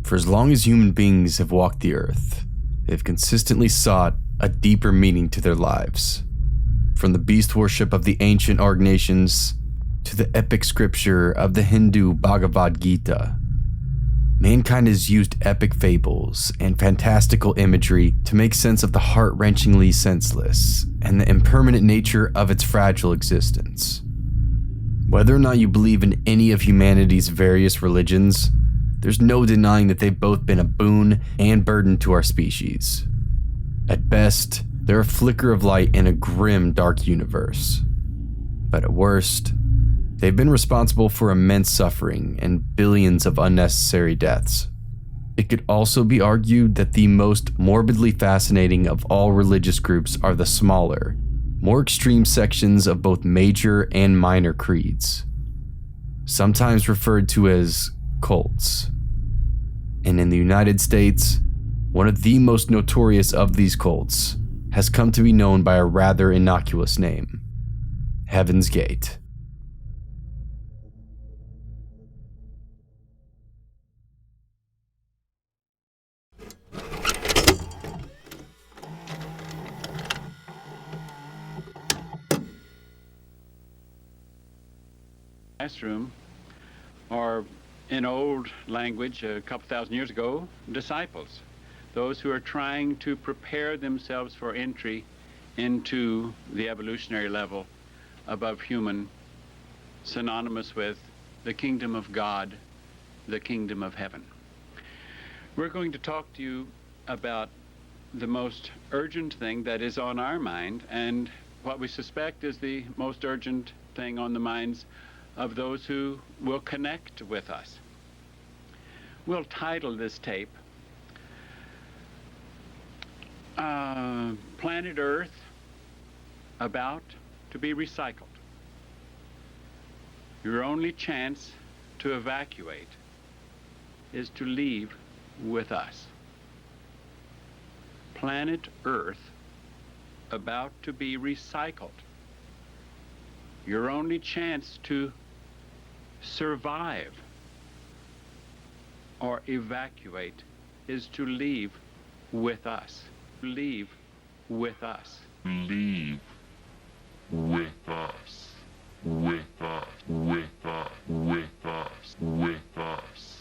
For as long as human beings have walked the earth, they've consistently sought a deeper meaning to their lives. From the beast worship of the ancient Arg nations to the epic scripture of the Hindu Bhagavad Gita, mankind has used epic fables and fantastical imagery to make sense of the heart-wrenchingly senseless and the impermanent nature of its fragile existence. Whether or not you believe in any of humanity's various religions, there's no denying that they've both been a boon and burden to our species. At best, they're a flicker of light in a grim, dark universe. But at worst, they've been responsible for immense suffering and billions of unnecessary deaths. It could also be argued that the most morbidly fascinating of all religious groups are the smaller, more extreme sections of both major and minor creeds, sometimes referred to as cults. And in the United States, one of the most notorious of these cults has come to be known by a rather innocuous name: Heaven's Gate. Classroom, or in old language a couple thousand years ago, disciples, those who are trying to prepare themselves for entry into the evolutionary level above human, synonymous with the kingdom of God, the kingdom of heaven. We're going to talk to you about the most urgent thing that is on our mind, and what we suspect is the most urgent thing on the minds of those who will connect with us. We'll title this tape Planet Earth About to be Recycled. Your only chance to evacuate is to leave with us. Planet Earth about to be recycled. Your only chance to survive or evacuate is to leave with us. Leave with us. Leave with us. With us. With us. With us. With us.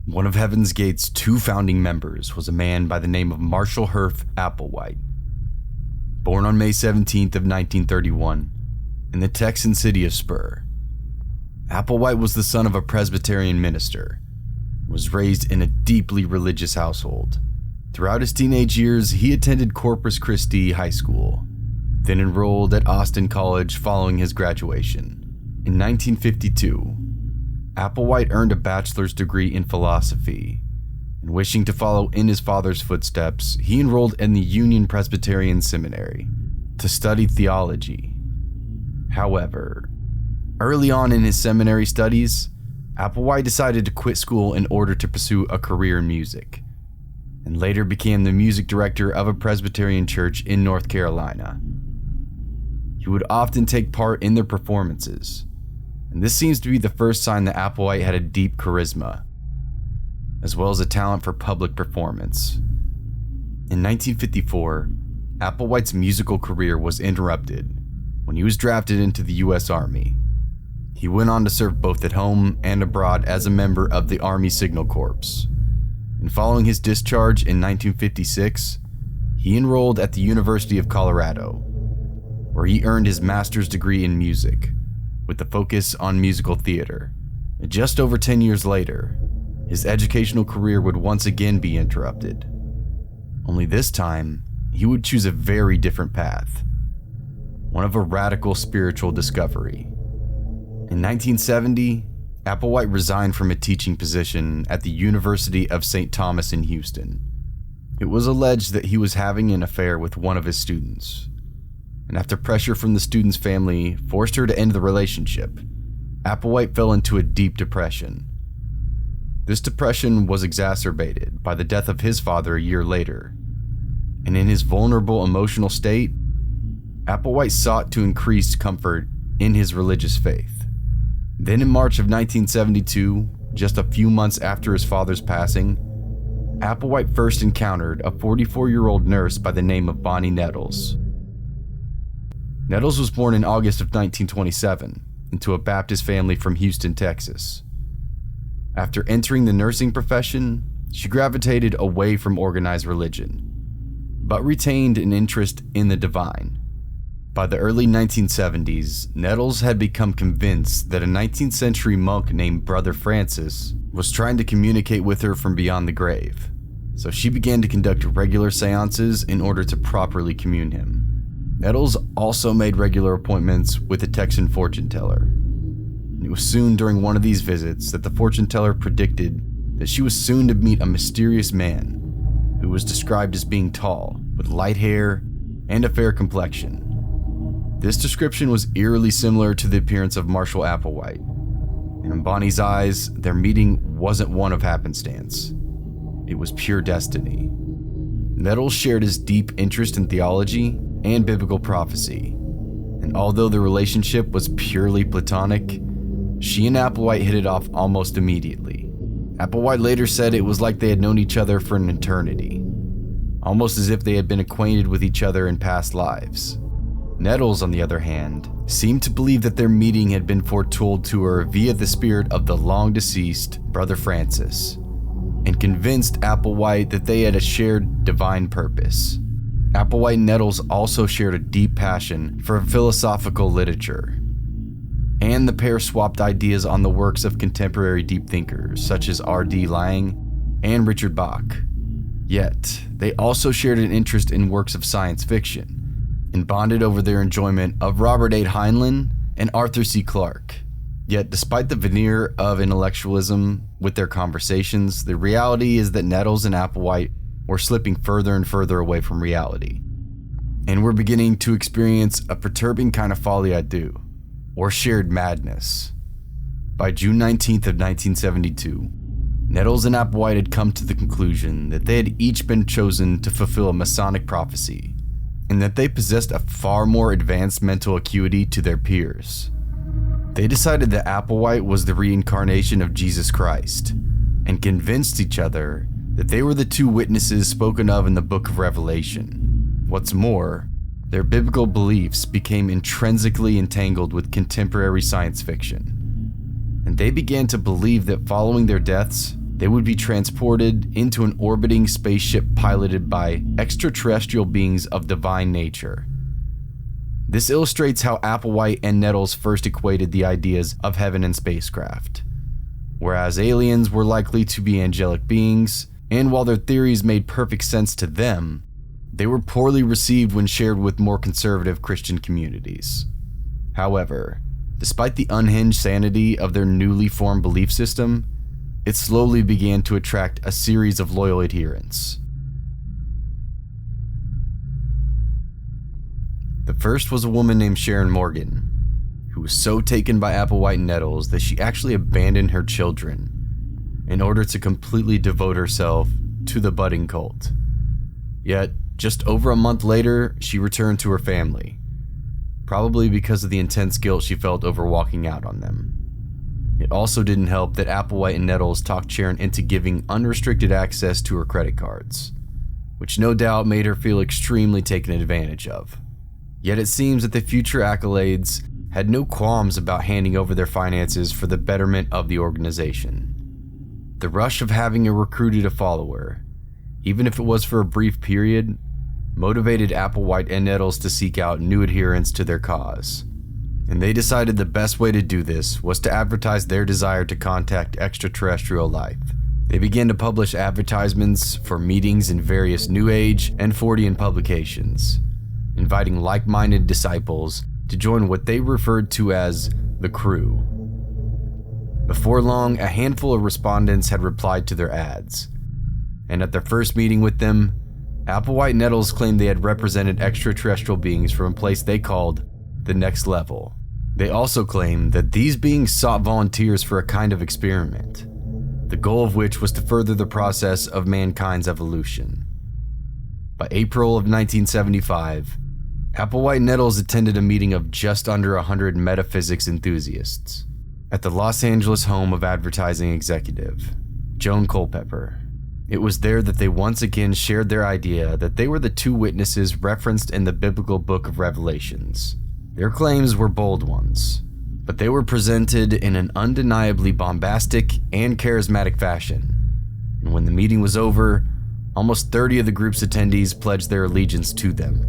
One of Heaven's Gate's two founding members was a man by the name of Marshall Herff Applewhite. Born on May 17th of 1931 in the Texan city of Spur, Applewhite was the son of a Presbyterian minister and was raised in a deeply religious household. Throughout his teenage years, he attended Corpus Christi High School, then enrolled at Austin College following his graduation. In 1952, Applewhite earned a bachelor's degree in philosophy, and wishing to follow in his father's footsteps, he enrolled in the Union Presbyterian Seminary to study theology. However, early on in his seminary studies, Applewhite decided to quit school in order to pursue a career in music, and later became the music director of a Presbyterian church in North Carolina. He would often take part in their performances, and this seems to be the first sign that Applewhite had a deep charisma, as well as a talent for public performance. In 1954, Applewhite's musical career was interrupted when he was drafted into the U.S. Army. He went on to serve both at home and abroad as a member of the Army Signal Corps. And following his discharge in 1956, he enrolled at the University of Colorado, where he earned his master's degree in music, with a focus on musical theater. Just over 10 years later, his educational career would once again be interrupted. Only this time, he would choose a very different path, one of a radical spiritual discovery. In 1970, Applewhite resigned from a teaching position at the University of St. Thomas in Houston. It was alleged that he was having an affair with one of his students, and after pressure from the student's family forced her to end the relationship, Applewhite fell into a deep depression. This depression was exacerbated by the death of his father a year later, and in his vulnerable emotional state, Applewhite sought to increase comfort in his religious faith. Then in March of 1972, just a few months after his father's passing, Applewhite first encountered a 44-year-old nurse by the name of Bonnie Nettles. Nettles was born in August of 1927 into a Baptist family from Houston, Texas. After entering the nursing profession, she gravitated away from organized religion, but retained an interest in the divine. By the early 1970s, Nettles had become convinced that a 19th century monk named Brother Francis was trying to communicate with her from beyond the grave, so she began to conduct regular seances in order to properly commune him. Nettles also made regular appointments with a Texan fortune teller. It was soon during one of these visits that the fortune teller predicted that she was soon to meet a mysterious man who was described as being tall, with light hair and a fair complexion. This description was eerily similar to the appearance of Marshall Applewhite, and in Bonnie's eyes, their meeting wasn't one of happenstance. It was pure destiny. Nettles shared his deep interest in theology and biblical prophecy, and although the relationship was purely platonic, she and Applewhite hit it off almost immediately. Applewhite later said it was like they had known each other for an eternity, almost as if they had been acquainted with each other in past lives. Nettles, on the other hand, seemed to believe that their meeting had been foretold to her via the spirit of the long-deceased Brother Francis, and convinced Applewhite that they had a shared divine purpose. Applewhite and Nettles also shared a deep passion for philosophical literature, and the pair swapped ideas on the works of contemporary deep thinkers such as R.D. Laing and Richard Bach. Yet, they also shared an interest in works of science fiction, and bonded over their enjoyment of Robert A. Heinlein and Arthur C. Clarke. Yet, despite the veneer of intellectualism with their conversations, the reality is that Nettles and Applewhite were slipping further and further away from reality, and were beginning to experience a perturbing kind of folie à deux, or shared madness. By June 19th of 1972, Nettles and Applewhite had come to the conclusion that they had each been chosen to fulfill a Masonic prophecy, and that they possessed a far more advanced mental acuity to their peers. They decided that Applewhite was the reincarnation of Jesus Christ, and convinced each other that they were the two witnesses spoken of in the book of Revelation. What's more, their biblical beliefs became intrinsically entangled with contemporary science fiction, and they began to believe that following their deaths, they would be transported into an orbiting spaceship piloted by extraterrestrial beings of divine nature. This illustrates how Applewhite and Nettles first equated the ideas of heaven and spacecraft. Whereas aliens were likely to be angelic beings, and while their theories made perfect sense to them, they were poorly received when shared with more conservative Christian communities. However, despite the unhinged sanity of their newly formed belief system, it slowly began to attract a series of loyal adherents. The first was a woman named Sharon Morgan, who was so taken by Applewhite and Nettles that she actually abandoned her children in order to completely devote herself to the budding cult. Yet, just over a month later, she returned to her family, probably because of the intense guilt she felt over walking out on them. It also didn't help that Applewhite and Nettles talked Sharon into giving unrestricted access to her credit cards, which no doubt made her feel extremely taken advantage of. Yet it seems that the future accolades had no qualms about handing over their finances for the betterment of the organization. The rush of having recruited a follower, even if it was for a brief period, motivated Applewhite and Nettles to seek out new adherents to their cause. And they decided the best way to do this was to advertise their desire to contact extraterrestrial life. They began to publish advertisements for meetings in various New Age and Fortean publications, inviting like-minded disciples to join what they referred to as the crew. Before long, a handful of respondents had replied to their ads, and at their first meeting with them, Applewhite and Nettles claimed they had represented extraterrestrial beings from a place they called the next level. They also claimed that these beings sought volunteers for a kind of experiment, the goal of which was to further the process of mankind's evolution. By April of 1975, Applewhite and Nettles attended a meeting of just under 100 metaphysics enthusiasts at the Los Angeles home of advertising executive Joan Culpepper. It was there that they once again shared their idea that they were the two witnesses referenced in the biblical book of Revelations. Their claims were bold ones, but they were presented in an undeniably bombastic and charismatic fashion. And when the meeting was over, almost 30 of the group's attendees pledged their allegiance to them.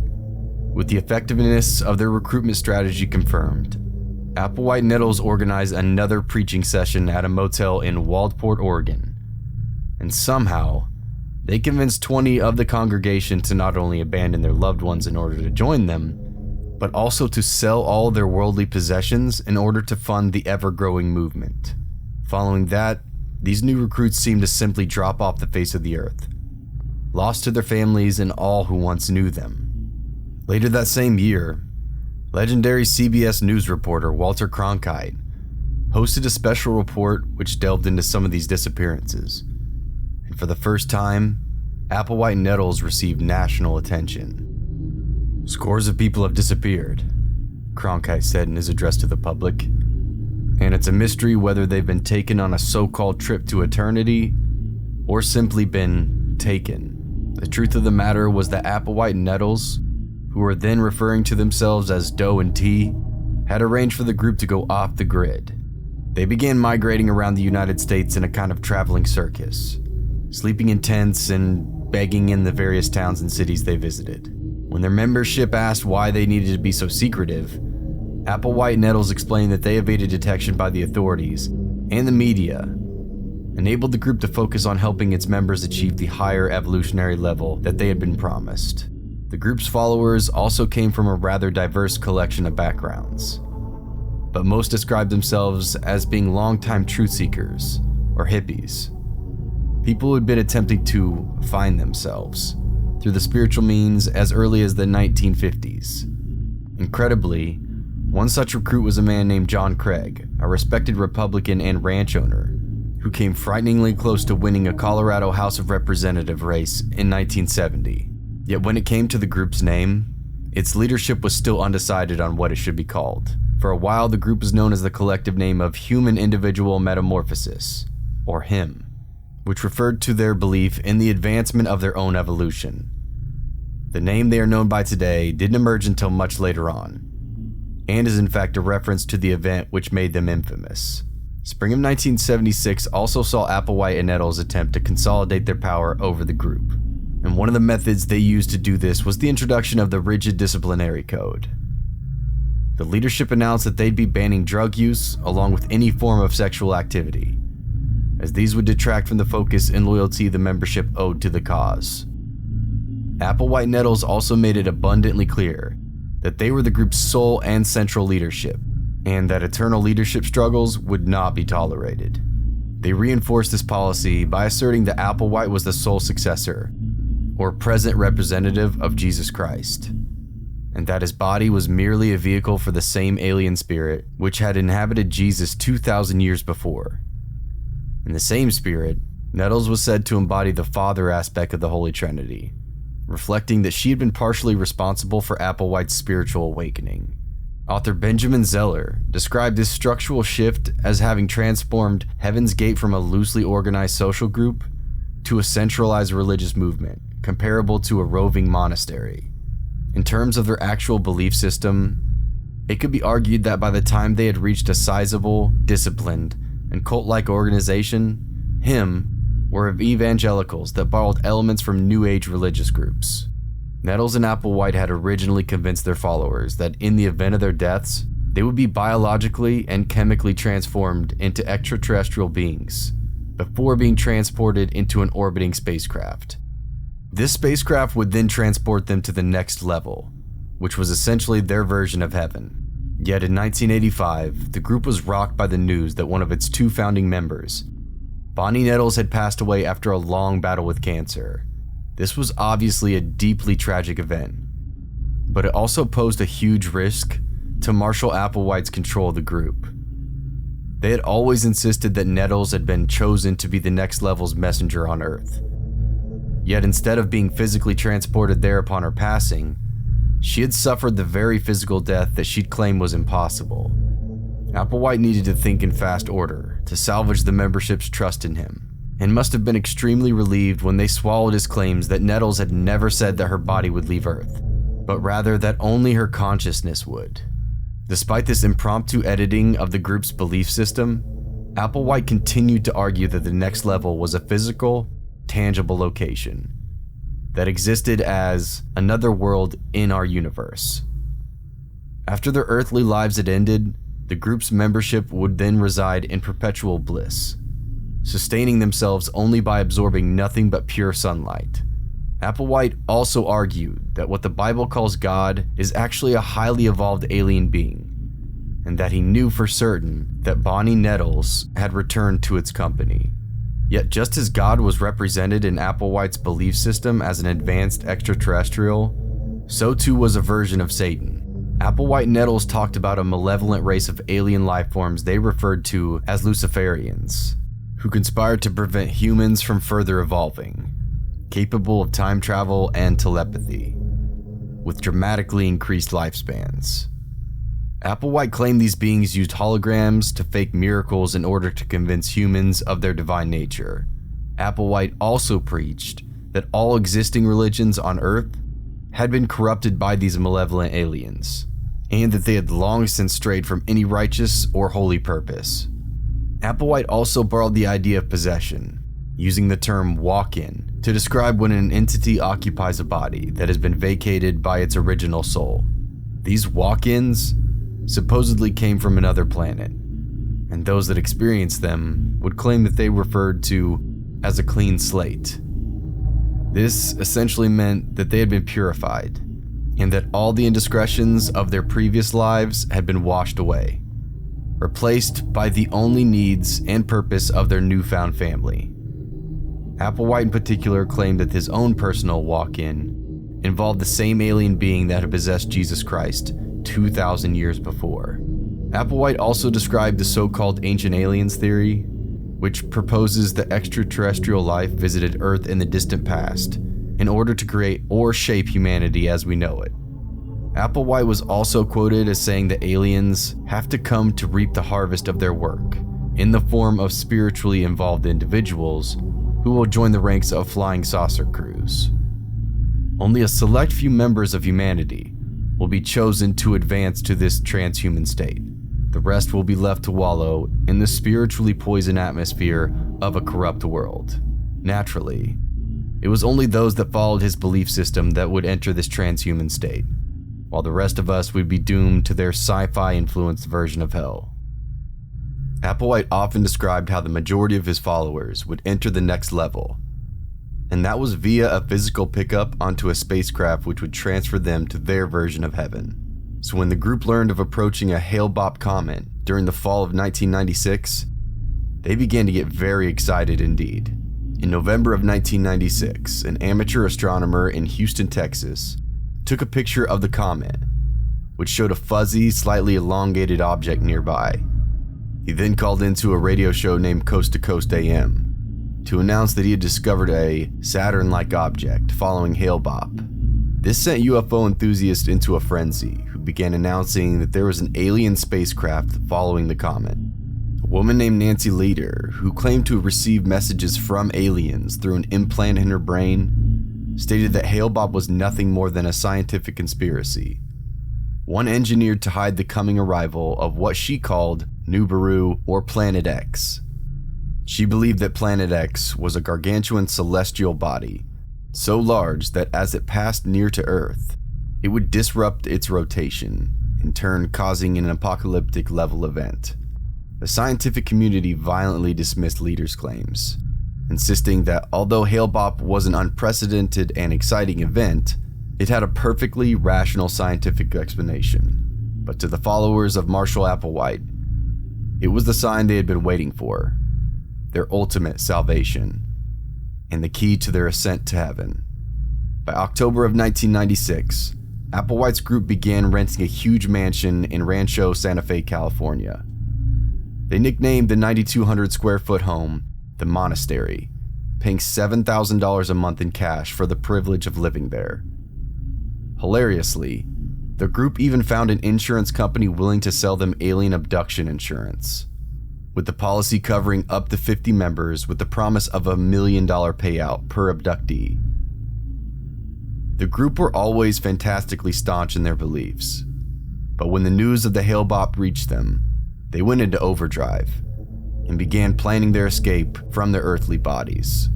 With the effectiveness of their recruitment strategy confirmed, Applewhite and Nettles organized another preaching session at a motel in Waldport, Oregon. And somehow, they convinced 20 of the congregation to not only abandon their loved ones in order to join them, but also to sell all their worldly possessions in order to fund the ever-growing movement. Following that, these new recruits seemed to simply drop off the face of the earth, lost to their families and all who once knew them. Later that same year, legendary CBS News reporter Walter Cronkite hosted a special report which delved into some of these disappearances. And for the first time, Applewhite and Nettles received national attention. Scores of people have disappeared, Cronkite said in his address to the public, and it's a mystery whether they've been taken on a so-called trip to eternity or simply been taken. The truth of the matter was that Applewhite and Nettles, who were then referring to themselves as Doe and T, had arranged for the group to go off the grid. They began migrating around the United States in a kind of traveling circus, sleeping in tents and begging in the various towns and cities they visited. When their membership asked why they needed to be so secretive, Applewhite and Nettles explained that they evaded detection by the authorities and the media, enabled the group to focus on helping its members achieve the higher evolutionary level that they had been promised. The group's followers also came from a rather diverse collection of backgrounds, but most described themselves as being longtime truth seekers or hippies. People who had been attempting to find themselves through the spiritual means as early as the 1950s. Incredibly, one such recruit was a man named John Craig, a respected Republican and ranch owner, who came frighteningly close to winning a Colorado House of Representative race in 1970. Yet when it came to the group's name, its leadership was still undecided on what it should be called. For a while, the group was known as the collective name of Human Individual Metamorphosis, or HIM, which referred to their belief in the advancement of their own evolution. The name they are known by today didn't emerge until much later on, and is in fact a reference to the event which made them infamous. Spring of 1976 also saw Applewhite and Nettles attempt to consolidate their power over the group, and one of the methods they used to do this was the introduction of the rigid disciplinary code. The leadership announced that they'd be banning drug use along with any form of sexual activity, as these would detract from the focus and loyalty the membership owed to the cause. Applewhite and Nettles also made it abundantly clear that they were the group's sole and central leadership, and that eternal leadership struggles would not be tolerated. They reinforced this policy by asserting that Applewhite was the sole successor, or present representative of Jesus Christ, and that his body was merely a vehicle for the same alien spirit which had inhabited Jesus 2,000 years before. In the same spirit, Nettles was said to embody the Father aspect of the Holy Trinity, reflecting that she had been partially responsible for Applewhite's spiritual awakening. Author Benjamin Zeller described this structural shift as having transformed Heaven's Gate from a loosely organized social group to a centralized religious movement, comparable to a roving monastery. In terms of their actual belief system, it could be argued that by the time they had reached a sizable, disciplined, and cult-like organization, HIM were of evangelicals that borrowed elements from New Age religious groups. Nettles and Applewhite had originally convinced their followers that in the event of their deaths, they would be biologically and chemically transformed into extraterrestrial beings before being transported into an orbiting spacecraft. This spacecraft would then transport them to the next level, which was essentially their version of heaven. Yet in 1985, the group was rocked by the news that one of its two founding members, Bonnie Nettles, had passed away after a long battle with cancer. This was obviously a deeply tragic event, but it also posed a huge risk to Marshall Applewhite's control of the group. They had always insisted that Nettles had been chosen to be the next level's messenger on Earth. Yet instead of being physically transported there upon her passing, she had suffered the very physical death that she'd claimed was impossible. Applewhite needed to think in fast order to salvage the membership's trust in him, and must have been extremely relieved when they swallowed his claims that Nettles had never said that her body would leave Earth, but rather that only her consciousness would. Despite this impromptu editing of the group's belief system, Applewhite continued to argue that the next level was a physical, tangible location that existed as another world in our universe. After their earthly lives had ended, the group's membership would then reside in perpetual bliss, sustaining themselves only by absorbing nothing but pure sunlight. Applewhite also argued that what the Bible calls God is actually a highly evolved alien being, and that he knew for certain that Bonnie Nettles had returned to its company. Yet just as God was represented in Applewhite's belief system as an advanced extraterrestrial, so too was a version of Satan. Applewhite and Nettles talked about a malevolent race of alien life forms they referred to as Luciferians, who conspired to prevent humans from further evolving, capable of time travel and telepathy, with dramatically increased lifespans. Applewhite claimed these beings used holograms to fake miracles in order to convince humans of their divine nature. Applewhite also preached that all existing religions on Earth had been corrupted by these malevolent aliens, and that they had long since strayed from any righteous or holy purpose. Applewhite also borrowed the idea of possession, using the term walk-in to describe when an entity occupies a body that has been vacated by its original soul. These walk-ins supposedly came from another planet, and those that experienced them would claim that they referred to as a clean slate. This essentially meant that they had been purified, and that all the indiscretions of their previous lives had been washed away, replaced by the only needs and purpose of their newfound family. Applewhite in particular claimed that his own personal walk-in involved the same alien being that had possessed Jesus Christ 2,000 years before. Applewhite also described the so-called ancient aliens theory, which proposes that extraterrestrial life visited Earth in the distant past in order to create or shape humanity as we know it. Applewhite was also quoted as saying that aliens have to come to reap the harvest of their work in the form of spiritually involved individuals who will join the ranks of flying saucer crews. Only a select few members of humanity will be chosen to advance to this transhuman state. The rest will be left to wallow in the spiritually poisoned atmosphere of a corrupt world. Naturally, it was only those that followed his belief system that would enter this transhuman state, while the rest of us would be doomed to their sci-fi influenced version of hell. Applewhite often described how the majority of his followers would enter the next level, and that was via a physical pickup onto a spacecraft which would transfer them to their version of heaven. So when the group learned of approaching a Hale-Bopp comet during the fall of 1996, they began to get very excited indeed. In November of 1996, an amateur astronomer in Houston, Texas, took a picture of the comet, which showed a fuzzy, slightly elongated object nearby. He then called into a radio show named Coast to Coast AM to announce that he had discovered a Saturn-like object following Hale-Bopp. This sent UFO enthusiasts into a frenzy, who began announcing that there was an alien spacecraft following the comet. A woman named Nancy Leader, who claimed to have received messages from aliens through an implant in her brain, stated that Hale-Bopp was nothing more than a scientific conspiracy, one engineered to hide the coming arrival of what she called Nibiru or Planet X. She believed that Planet X was a gargantuan celestial body, so large that as it passed near to Earth, it would disrupt its rotation, in turn causing an apocalyptic level event. The scientific community violently dismissed Leader's claims, insisting that although Hale-Bopp was an unprecedented and exciting event, it had a perfectly rational scientific explanation. But to the followers of Marshall Applewhite, it was the sign they had been waiting for, their ultimate salvation, and the key to their ascent to heaven. By October of 1996, Applewhite's group began renting a huge mansion in Rancho Santa Fe, California. They nicknamed the 9,200 square foot home the Monastery, paying $7,000 a month in cash for the privilege of living there. Hilariously, the group even found an insurance company willing to sell them alien abduction insurance, with the policy covering up to 50 members with the promise of $1 million payout per abductee. The group were always fantastically staunch in their beliefs, but when the news of the Hale-Bopp reached them, they went into overdrive and began planning their escape from their earthly bodies.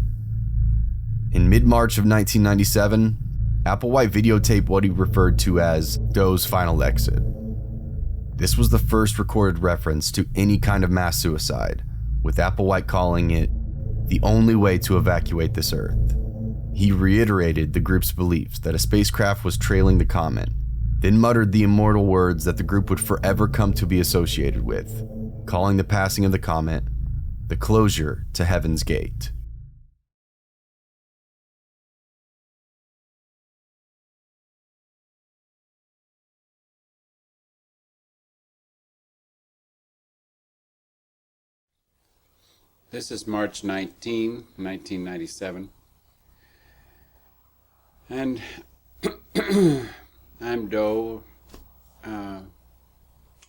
In mid-March of 1997, Applewhite videotaped what he referred to as Doe's final exit. This was the first recorded reference to any kind of mass suicide, with Applewhite calling it the only way to evacuate this Earth. He reiterated the group's beliefs that a spacecraft was trailing the comet, then muttered the immortal words that the group would forever come to be associated with, calling the passing of the comet the closure to Heaven's Gate. This is March 19, 1997, and I'm Doe,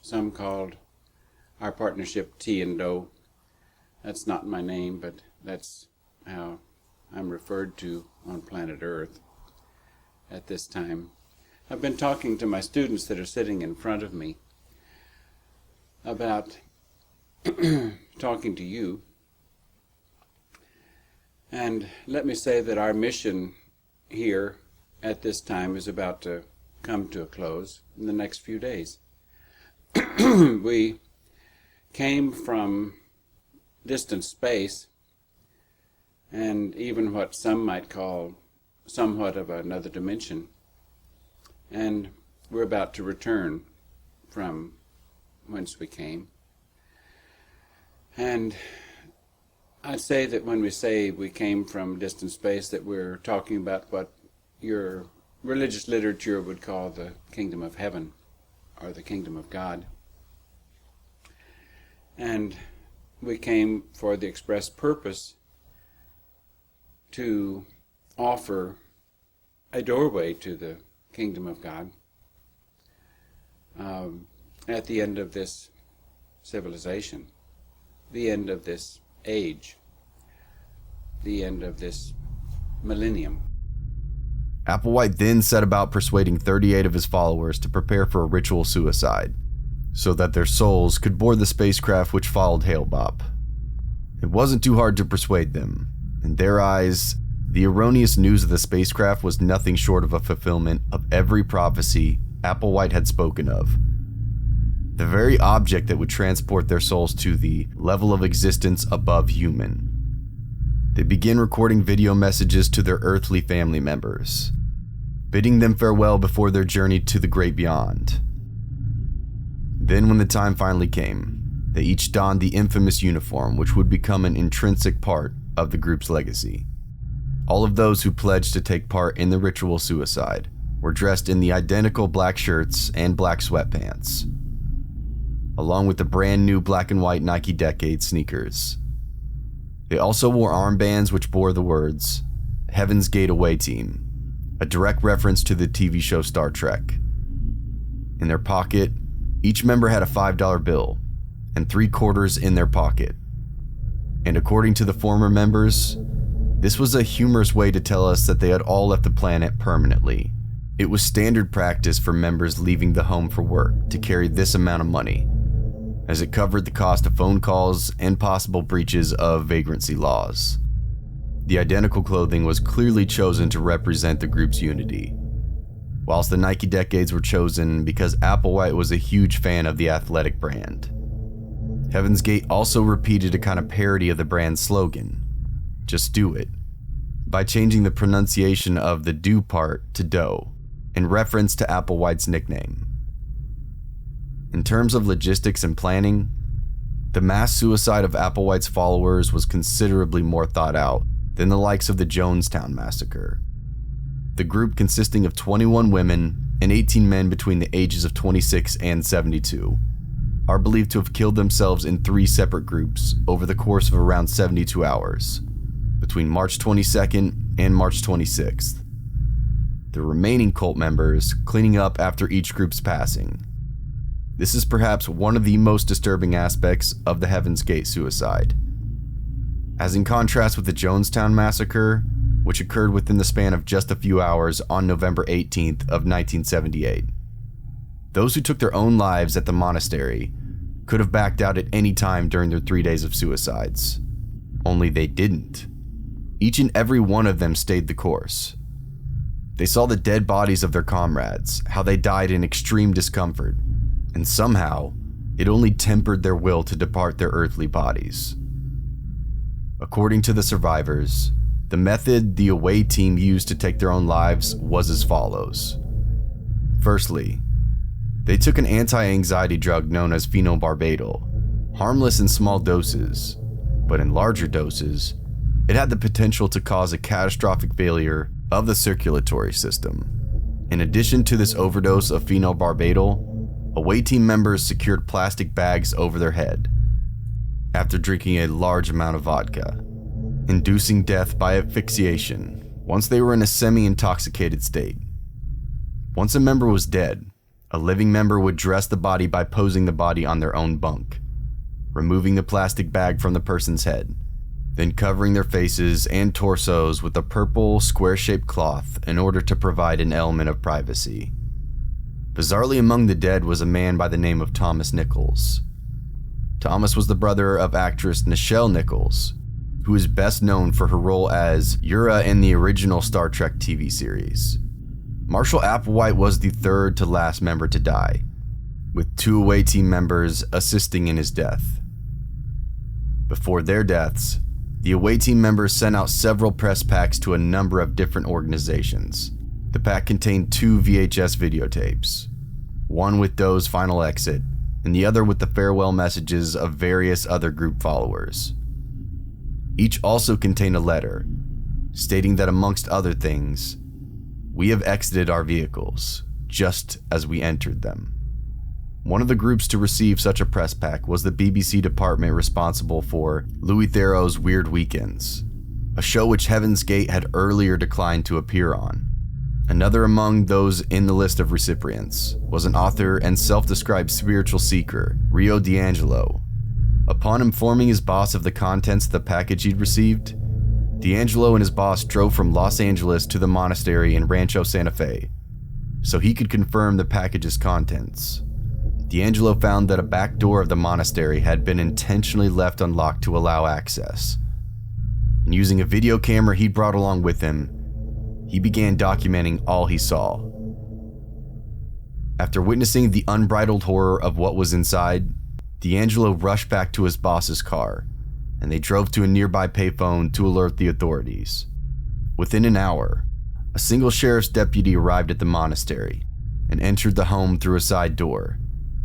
some called our partnership T and Doe. That's not my name, but that's how I'm referred to on planet Earth at this time. I've been talking to my students that are sitting in front of me about talking to you. And let me say that our mission here at this time is about to come to a close in the next few days. We came from distant space, and even what some might call somewhat of another dimension, and we're about to return from whence we came. And I'd say that when we say we came from distant space, that we're talking about what your religious literature would call the kingdom of heaven, or the kingdom of God. And we came for the express purpose to offer a doorway to the kingdom of God at the end of this civilization, the end of this age, the end of this millennium. Applewhite then set about persuading 38 of his followers to prepare for a ritual suicide, so that their souls could board the spacecraft which followed Hale-Bopp. It wasn't too hard to persuade them. In their eyes, the erroneous news of the spacecraft was nothing short of a fulfillment of every prophecy Applewhite had spoken of. The very object that would transport their souls to the level of existence above human. They begin recording video messages to their earthly family members, bidding them farewell before their journey to the great beyond. Then when the time finally came, they each donned the infamous uniform which would become an intrinsic part of the group's legacy. All of those who pledged to take part in the ritual suicide were dressed in the identical black shirts and black sweatpants, along with the brand new black and white Nike Decade sneakers. They also wore armbands which bore the words, Heaven's Gate Away Team, a direct reference to the TV show Star Trek. In their pocket, each member had a $5 bill and 3 quarters in their pocket. And according to the former members, this was a humorous way to tell us that they had all left the planet permanently. It was standard practice for members leaving the home for work to carry this amount of money, as it covered the cost of phone calls and possible breaches of vagrancy laws. The identical clothing was clearly chosen to represent the group's unity, whilst the Nike Decades were chosen because Applewhite was a huge fan of the athletic brand. Heaven's Gate also repeated a kind of parody of the brand's slogan, just do it, by changing the pronunciation of the do part to doe, in reference to Applewhite's nickname. In terms of logistics and planning, the mass suicide of Applewhite's followers was considerably more thought out than the likes of the Jonestown massacre. The group, consisting of 21 women and 18 men between the ages of 26 and 72, are believed to have killed themselves in 3 separate groups over the course of around 72 hours, between March 22nd and March 26th. The remaining cult members cleaning up after each group's passing. This is perhaps one of the most disturbing aspects of the Heaven's Gate suicide. As in contrast with the Jonestown massacre, which occurred within the span of just a few hours on November 18th of 1978. Those who took their own lives at the monastery could have backed out at any time during their 3 days of suicides. Only they didn't. Each and every one of them stayed the course. They saw the dead bodies of their comrades, how they died in extreme discomfort, and somehow, it only tempered their will to depart their earthly bodies. According to the survivors, the method the away team used to take their own lives was as follows. Firstly, they took an anti-anxiety drug known as phenobarbital, harmless in small doses, but in larger doses, it had the potential to cause a catastrophic failure of the circulatory system. In addition to this overdose of phenobarbital, away team members secured plastic bags over their head after drinking a large amount of vodka, inducing death by asphyxiation once they were in a semi-intoxicated state. Once a member was dead, a living member would dress the body by posing the body on their own bunk, removing the plastic bag from the person's head, then covering their faces and torsos with a purple, square-shaped cloth in order to provide an element of privacy. Bizarrely among the dead was a man by the name of Thomas Nichols. Thomas was the brother of actress Nichelle Nichols, who is best known for her role as Uhura in the original Star Trek TV series. Marshall Applewhite was the third to last member to die, with 2 away team members assisting in his death. Before their deaths, the away team members sent out several press packs to a number of different organizations. The pack contained 2 VHS videotapes, one with Doe's final exit, and the other with the farewell messages of various other group followers. Each also contained a letter, stating that amongst other things, "We have exited our vehicles, just as we entered them." One of the groups to receive such a press pack was the BBC department responsible for Louis Theroux's Weird Weekends, a show which Heaven's Gate had earlier declined to appear on. Another among those in the list of recipients was an author and self-described spiritual seeker, Rio D'Angelo. Upon informing his boss of the contents of the package he'd received, D'Angelo and his boss drove from Los Angeles to the monastery in Rancho Santa Fe, so he could confirm the package's contents. D'Angelo found that a back door of the monastery had been intentionally left unlocked to allow access. And using a video camera he brought along with him, he began documenting all he saw. After witnessing the unbridled horror of what was inside, D'Angelo rushed back to his boss's car, and they drove to a nearby payphone to alert the authorities. Within an hour, a single sheriff's deputy arrived at the monastery and entered the home through a side door.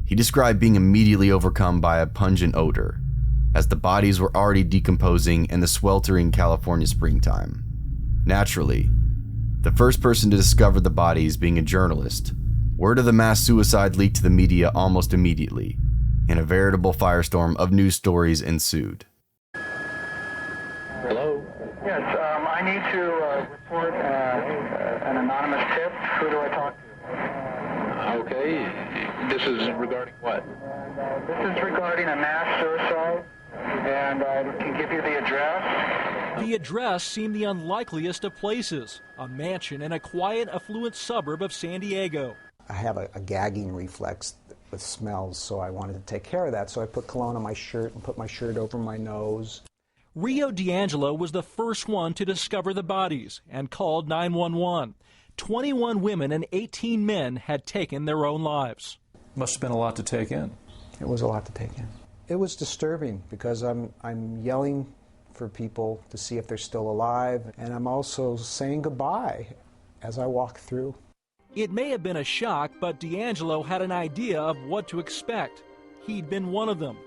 He described being immediately overcome by a pungent odor, as the bodies were already decomposing in the sweltering California springtime. Naturally, the first person to discover the bodies being a journalist, word of the mass suicide leaked to the media almost immediately, and a veritable firestorm of news stories ensued. Hello? Yes, I need to report an anonymous tip. Who do I talk to? Okay. This is regarding what? This is regarding a mass suicide, and I can give you the address. The address seemed the unlikeliest of places, a mansion in a quiet, affluent suburb of San Diego. I have a gagging reflex with smells, so I wanted to take care of that. So I put cologne on my shirt and put my shirt over my nose. Rio D'Angelo was the first one to discover the bodies and called 911. 21 women and 18 men had taken their own lives. Must have been a lot to take in. It was a lot to take in. It was disturbing because I'm yelling for people to see if they're still alive, and I'm also saying goodbye as I walk through. It may have been a shock, but D'Angelo had an idea of what to expect. He'd been one of them.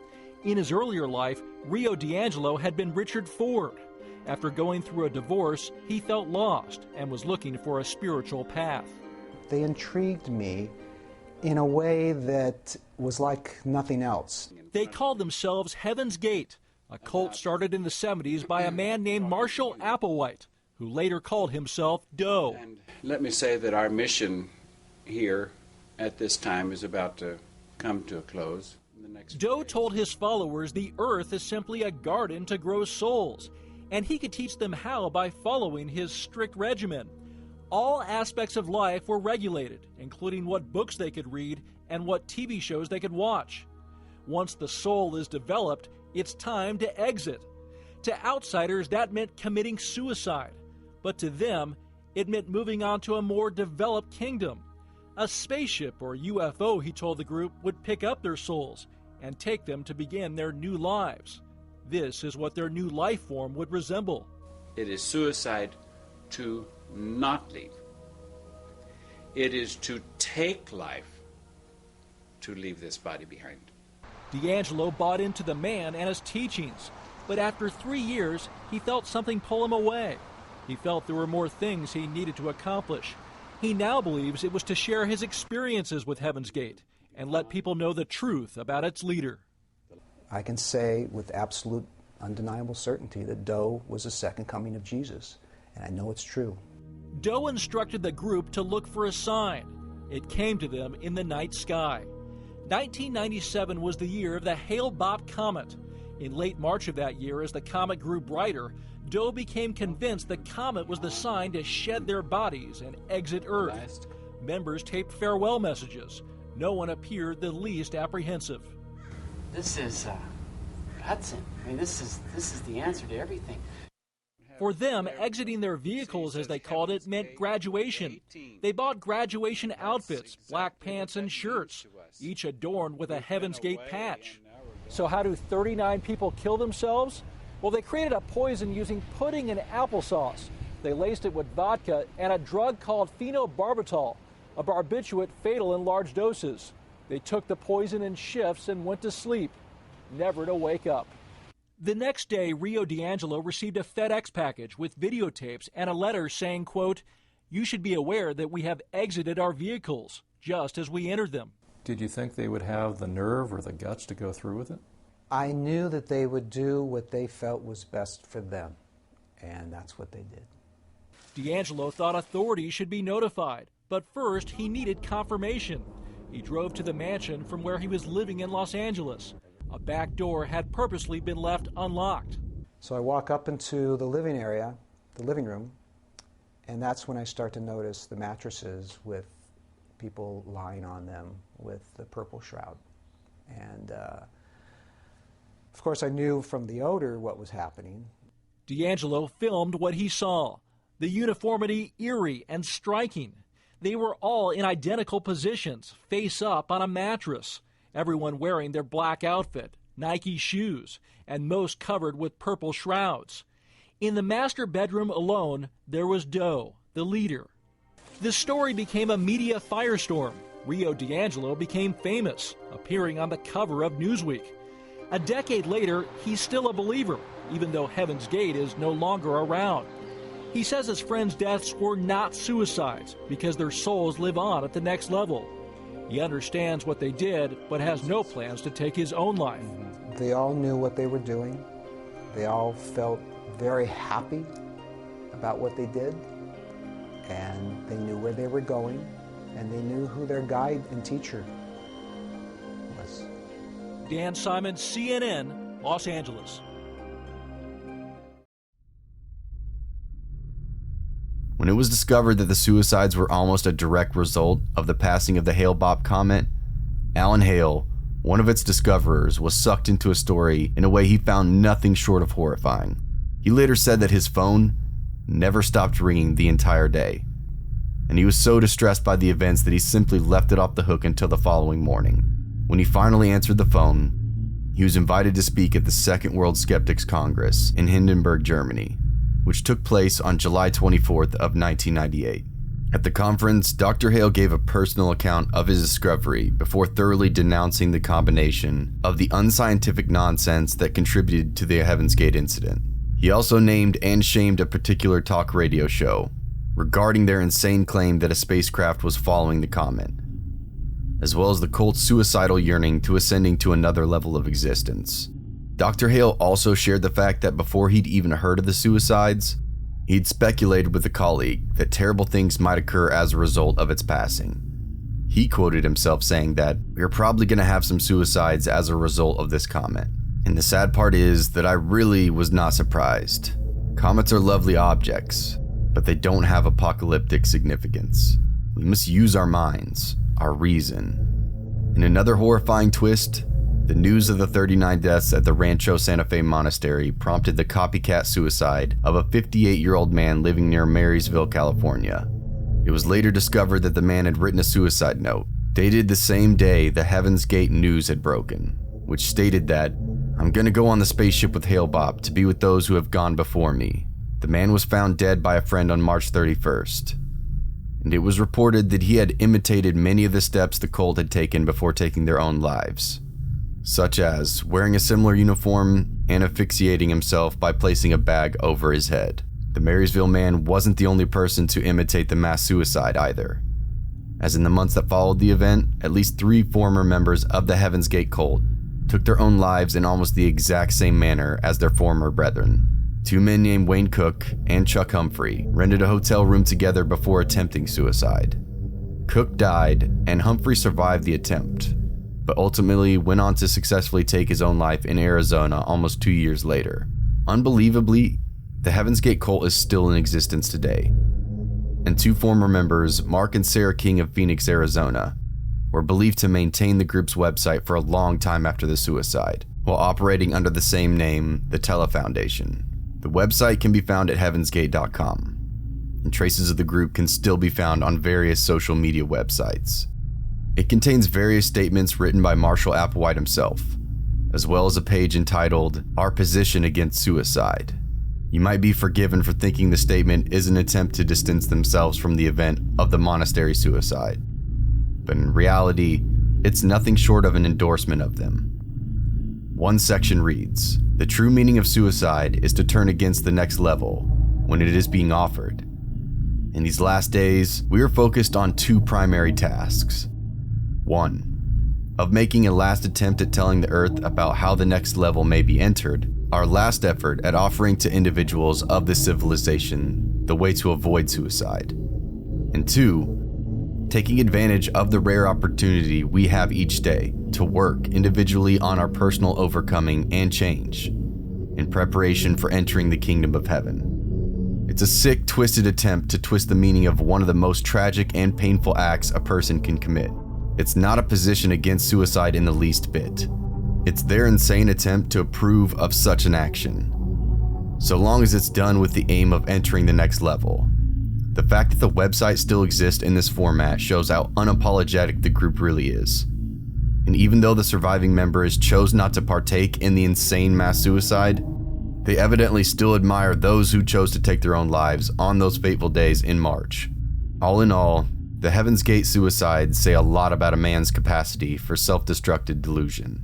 In his earlier life, Rio D'Angelo had been Richard Ford. After going through a divorce, he felt lost and was looking for a spiritual path. They intrigued me in a way that was like nothing else. They called themselves Heaven's Gate, a cult started in the 70s by a man named Marshall Applewhite, who later called himself Doe. And let me say that our mission here at this time is about to come to a close. Doe told his followers the earth is simply a garden to grow souls, and he could teach them how by following his strict regimen. All aspects of life were regulated, including what books they could read and what TV shows they could watch. Once the soul is developed, it's time to exit. To outsiders, that meant committing suicide, but to them, it meant moving on to a more developed kingdom. A spaceship or UFO, he told the group, would pick up their souls and take them to begin their new lives. This is what their new life form would resemble. It is suicide to not leave. It is to take life to leave this body behind. D'Angelo bought into the man and his teachings, but after 3 years, he felt something pull him away. He felt there were more things he needed to accomplish. He now believes it was to share his experiences with Heaven's Gate and let people know the truth about its leader. I can say with absolute undeniable certainty that Doe was the second coming of Jesus, and I know it's true. Doe instructed the group to look for a sign. It came to them in the night sky. 1997 was the year of the Hale-Bopp comet. In late March of that year, as the comet grew brighter, Doe became convinced the comet was the sign to shed their bodies and exit Earth. Members taped farewell messages. No one appeared the least apprehensive. This is Hudson. I mean, this is the answer to everything. For them, exiting their vehicles, as they called it, meant graduation. They bought graduation outfits, black pants and shirts, each adorned with a Heaven's Gate patch. So how do 39 people kill themselves? Well, they created a poison using pudding and applesauce. They laced it with vodka and a drug called phenobarbital, a barbiturate fatal in large doses. They took the poison in shifts and went to sleep, never to wake up. The next day, Rio D'Angelo received a FedEx package with videotapes and a letter saying, quote, "You should be aware that we have exited our vehicles, just as we entered them." Did you think they would have the nerve or the guts to go through with it? I knew that they would do what they felt was best for them, and that's what they did. D'Angelo thought authorities should be notified, but first he needed confirmation. He drove to the mansion from where he was living in Los Angeles. A back door had purposely been left unlocked. So I walk up into the living area, the living room, and that's when I start to notice the mattresses with people lying on them with the purple shroud. And of course I knew from the odor what was happening. D'Angelo filmed what he saw. The uniformity eerie and striking. They were all in identical positions, face up on a mattress. Everyone wearing their black outfit, Nike shoes, and most covered with purple shrouds. In the master bedroom alone, there was Doe, the leader. The story became a media firestorm. Rio D'Angelo became famous, appearing on the cover of Newsweek. A decade later, he's still a believer, even though Heaven's Gate is no longer around. He says his friends' deaths were not suicides because their souls live on at the next level. He understands what they did, but has no plans to take his own life. They all knew what they were doing. They all felt very happy about what they did, and they knew where they were going, and they knew who their guide and teacher was. Dan Simon, CNN, Los Angeles. When it was discovered that the suicides were almost a direct result of the passing of the Hale-Bopp comet, Alan Hale, one of its discoverers, was sucked into a story in a way he found nothing short of horrifying. He later said that his phone never stopped ringing the entire day, and he was so distressed by the events that he simply left it off the hook until the following morning. When he finally answered the phone, he was invited to speak at the Second World Skeptics Congress in Hindenburg, Germany, which took place on July 24th of 1998. At the conference, Dr. Hale gave a personal account of his discovery before thoroughly denouncing the combination of the unscientific nonsense that contributed to the Heaven's Gate incident. He also named and shamed a particular talk radio show regarding their insane claim that a spacecraft was following the comet, as well as the cult's suicidal yearning to ascending to another level of existence. Dr. Hale also shared the fact that before he'd even heard of the suicides, he'd speculated with a colleague that terrible things might occur as a result of its passing. He quoted himself saying that, "We're probably going to have some suicides as a result of this comet." And the sad part is that I really was not surprised. Comets are lovely objects, but they don't have apocalyptic significance. We must use our minds, our reason. In another horrifying twist, the news of the 39 deaths at the Rancho Santa Fe Monastery prompted the copycat suicide of a 58-year-old man living near Marysville, California. It was later discovered that the man had written a suicide note, dated the same day the Heaven's Gate news had broken, which stated that, "I'm gonna go on the spaceship with Hale-Bopp to be with those who have gone before me." The man was found dead by a friend on March 31st, and it was reported that he had imitated many of the steps the cult had taken before taking their own lives, such as wearing a similar uniform and asphyxiating himself by placing a bag over his head. The Marysville man wasn't the only person to imitate the mass suicide either, as in the months that followed the event, at least 3 former members of the Heaven's Gate cult took their own lives in almost the exact same manner as their former brethren. 2 men named Wayne Cook and Chuck Humphrey rented a hotel room together before attempting suicide. Cook died and Humphrey survived the attempt, but ultimately went on to successfully take his own life in Arizona almost 2 years later. Unbelievably, the Heaven's Gate cult is still in existence today, and 2 former members, Mark and Sarah King of Phoenix, Arizona, were believed to maintain the group's website for a long time after the suicide, while operating under the same name, the Tele Foundation. The website can be found at heavensgate.com, and traces of the group can still be found on various social media websites. It contains various statements written by Marshall Applewhite himself, as well as a page entitled, "Our Position Against Suicide." You might be forgiven for thinking the statement is an attempt to distance themselves from the event of the monastery suicide, but in reality, it's nothing short of an endorsement of them. One section reads, "The true meaning of suicide is to turn against the next level when it is being offered. In these last days, we are focused on 2 primary tasks. 1. Of making a last attempt at telling the earth about how the next level may be entered, our last effort at offering to individuals of this civilization the way to avoid suicide. And 2, taking advantage of the rare opportunity we have each day to work individually on our personal overcoming and change in preparation for entering the kingdom of heaven." It's a sick, twisted attempt to twist the meaning of one of the most tragic and painful acts a person can commit. It's not a position against suicide in the least bit. It's their insane attempt to approve of such an action, so long as it's done with the aim of entering the next level. The fact that the website still exists in this format shows how unapologetic the group really is. And even though the surviving members chose not to partake in the insane mass suicide, they evidently still admire those who chose to take their own lives on those fateful days in March. All in all, the Heaven's Gate suicides say a lot about a man's capacity for self-destructive delusion,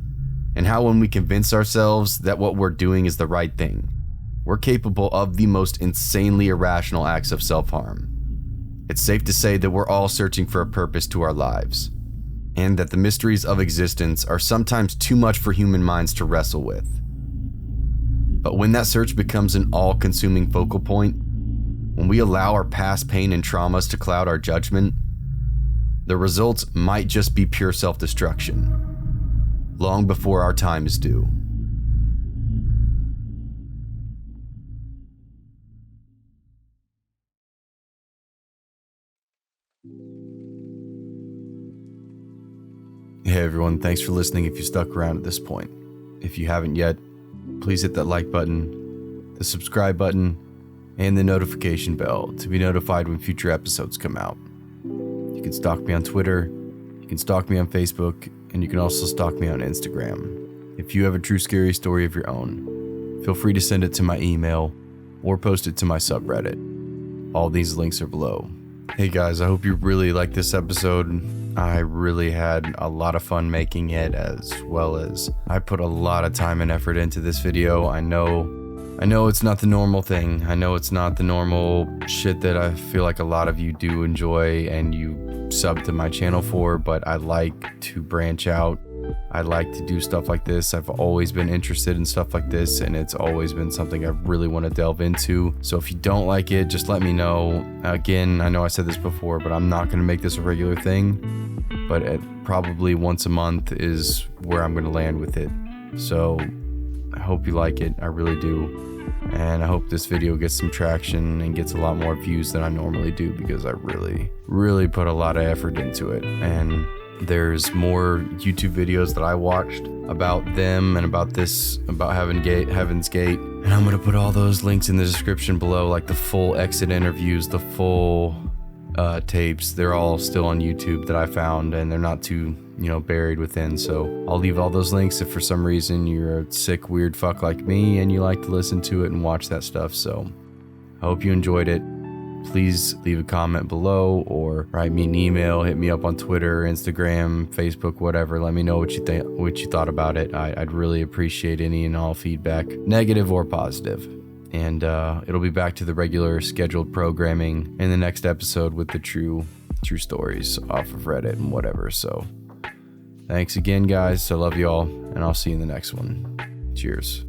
and how when we convince ourselves that what we're doing is the right thing, we're capable of the most insanely irrational acts of self-harm. It's safe to say that we're all searching for a purpose to our lives, and that the mysteries of existence are sometimes too much for human minds to wrestle with. But when that search becomes an all-consuming focal point, when we allow our past pain and traumas to cloud our judgment, the results might just be pure self-destruction, long before our time is due. Hey everyone, thanks for listening if you stuck around at this point. If you haven't yet, please hit that like button, the subscribe button, and the notification bell to be notified when future episodes come out. You can stalk me on Twitter, you can stalk me on Facebook, and you can also stalk me on Instagram. If you have a true scary story of your own, feel free to send it to my email or post it to my subreddit. All these links are below. Hey guys, I hope you really liked this episode. I really had a lot of fun making it, as well as I put a lot of time and effort into this video. I know it's not the normal thing. I know it's not the normal shit that I feel like a lot of you do enjoy and you sub to my channel for, but I like to branch out I like to do stuff like this. I've always been interested in stuff like this, and it's always been something I really want to delve into. So if you don't like it, just let me know. Again, I know I said this before, but I'm not going to make this a regular thing. But probably once a month is where I'm going to land with it. So I hope you like it. I really do. And I hope this video gets some traction and gets a lot more views than I normally do, because I really put a lot of effort into it. And there's more YouTube videos that I watched about them and about this, about Heaven's Gate. And I'm going to put all those links in the description below, like the full exit interviews, the full tapes. They're all still on YouTube that I found, and they're not too, buried within. So I'll leave all those links if for some reason you're a sick, weird fuck like me and you like to listen to it and watch that stuff. So I hope you enjoyed it. Please leave a comment below or write me an email, hit me up on Twitter, Instagram, Facebook, whatever. Let me know what you thought about it. I'd really appreciate any and all feedback, negative or positive. And it'll be back to the regular scheduled programming in the next episode with the true stories off of Reddit and whatever. So thanks again, guys. I love you all, and I'll see you in the next one. Cheers.